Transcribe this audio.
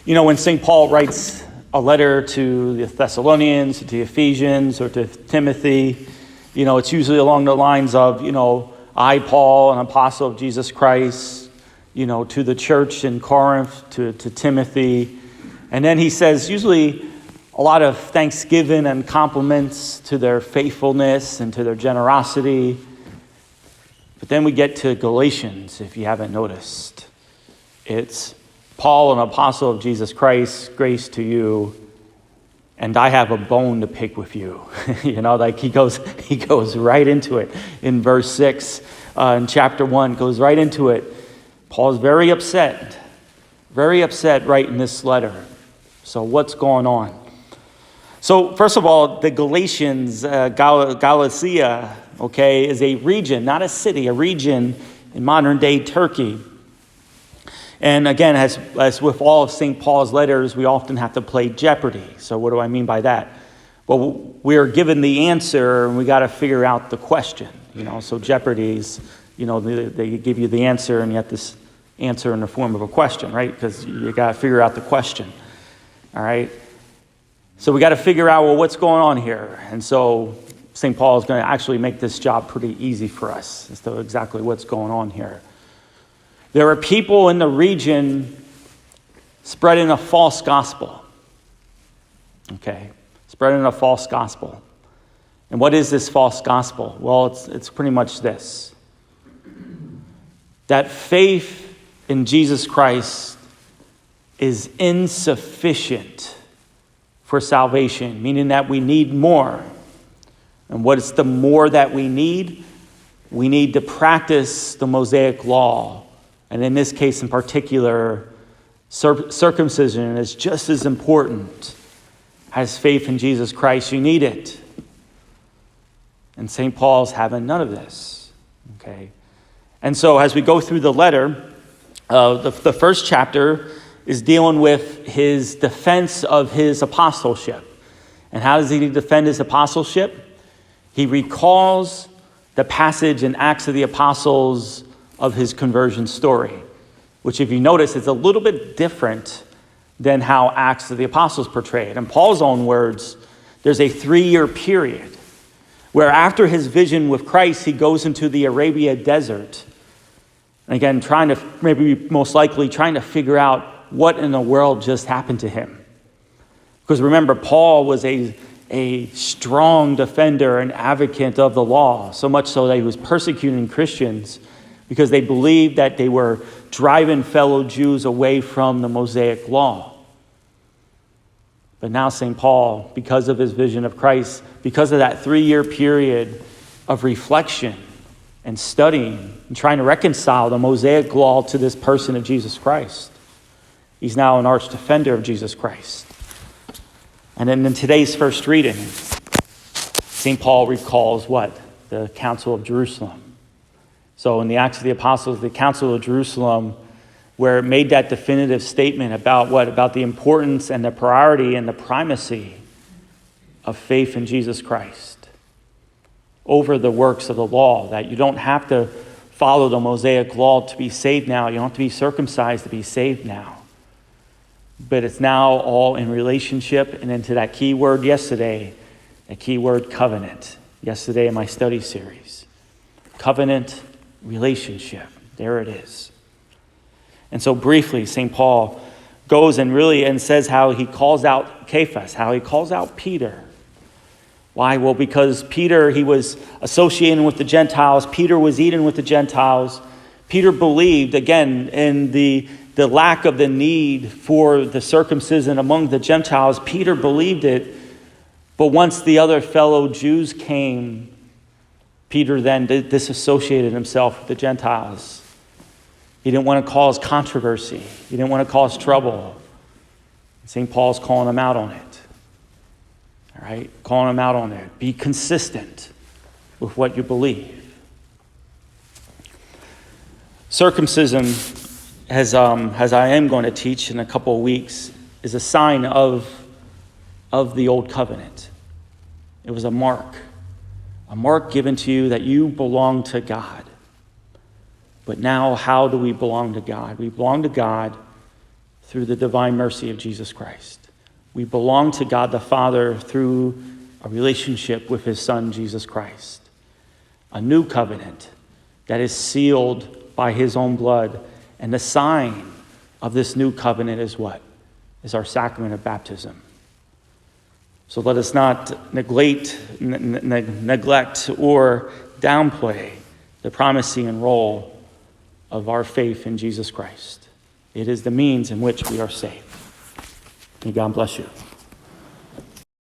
When St. Paul writes a letter to the Thessalonians, to the Ephesians, or to Timothy, it's usually along the lines of, I, Paul, an apostle of Jesus Christ, to the church in Corinth, to Timothy. And then he says usually a lot of thanksgiving and compliments to their faithfulness and to their generosity. But then we get to Galatians, if you haven't noticed. It's Paul, an apostle of Jesus Christ, grace to you, and I have a bone to pick with you. He goes right into it in verse 6 in chapter 1, goes right into it. Paul's very upset writing this letter. So what's going on? So first of all, the Galatians, Galatia, is a region, not a city, a region in modern day Turkey. And again, as with all of St. Paul's letters, we often have to play Jeopardy. So what do I mean by that? Well, we are given the answer, and we got to figure out the question. So Jeopardy's, they give you the answer, and you have to answer in the form of a question, right? Because you got to figure out the question. All right. So we got to figure out, what's going on here? And so St. Paul is going to actually make this job pretty easy for us as to exactly what's going on here. There are people in the region spreading a false gospel. Spreading a false gospel. And what is this false gospel? Well, it's pretty much this. That faith in Jesus Christ is insufficient for salvation, meaning that we need more. And what is the more that we need? We need to practice the Mosaic law. And in this case in particular, circumcision is just as important as faith in Jesus Christ. You need it. And St. Paul's having none of this. And so as we go through the letter, the first chapter is dealing with his defense of his apostleship. And how does he defend his apostleship? He recalls the passage in Acts of the Apostles of his conversion story, which, if you notice, is a little bit different than how Acts of the Apostles portrayed. In Paul's own words, there's a 3-year period where after his vision with Christ, he goes into the Arabia desert. And again, most likely trying to figure out what in the world just happened to him. Because remember, Paul was a strong defender and advocate of the law, so much so that he was persecuting Christians because they believed that they were driving fellow Jews away from the Mosaic law. But now St. Paul, because of his vision of Christ, because of that 3-year period of reflection and studying and trying to reconcile the Mosaic law to this person of Jesus Christ, he's now an arch defender of Jesus Christ. And then in today's first reading, St. Paul recalls what? The Council of Jerusalem. So in the Acts of the Apostles, the Council of Jerusalem, where it made that definitive statement about what? About the importance and the priority and the primacy of faith in Jesus Christ over the works of the law, that you don't have to follow the Mosaic law to be saved now. You don't have to be circumcised to be saved now. But it's now all in relationship, and into that key word yesterday, a key word, covenant. Yesterday in my study series. Covenant, relationship. There it is. And so briefly, St. Paul goes and says how he calls out Cephas, how he calls out Peter. Why? Well, because Peter, he was associating with the Gentiles. Peter was eating with the Gentiles. Peter believed, again, in the lack of the need for the circumcision among the Gentiles. Peter believed it. But once the other fellow Jews came, Peter then disassociated himself with the Gentiles. He didn't want to cause controversy. He didn't want to cause trouble. St. Paul's calling him out on it. All right? Calling him out on it. Be consistent with what you believe. Circumcision, as I am going to teach in a couple of weeks, is a sign of the old covenant. It was a mark given to you that you belong to God. But now, how do we belong to God? We belong to God through the divine mercy of Jesus Christ. We belong to God the Father through a relationship with his Son, Jesus Christ. A new covenant that is sealed by his own blood. And the sign of this new covenant is what? Is our sacrament of baptism. So let us not neglect or downplay the promising role of our faith in Jesus Christ. It is the means in which we are saved. May God bless you.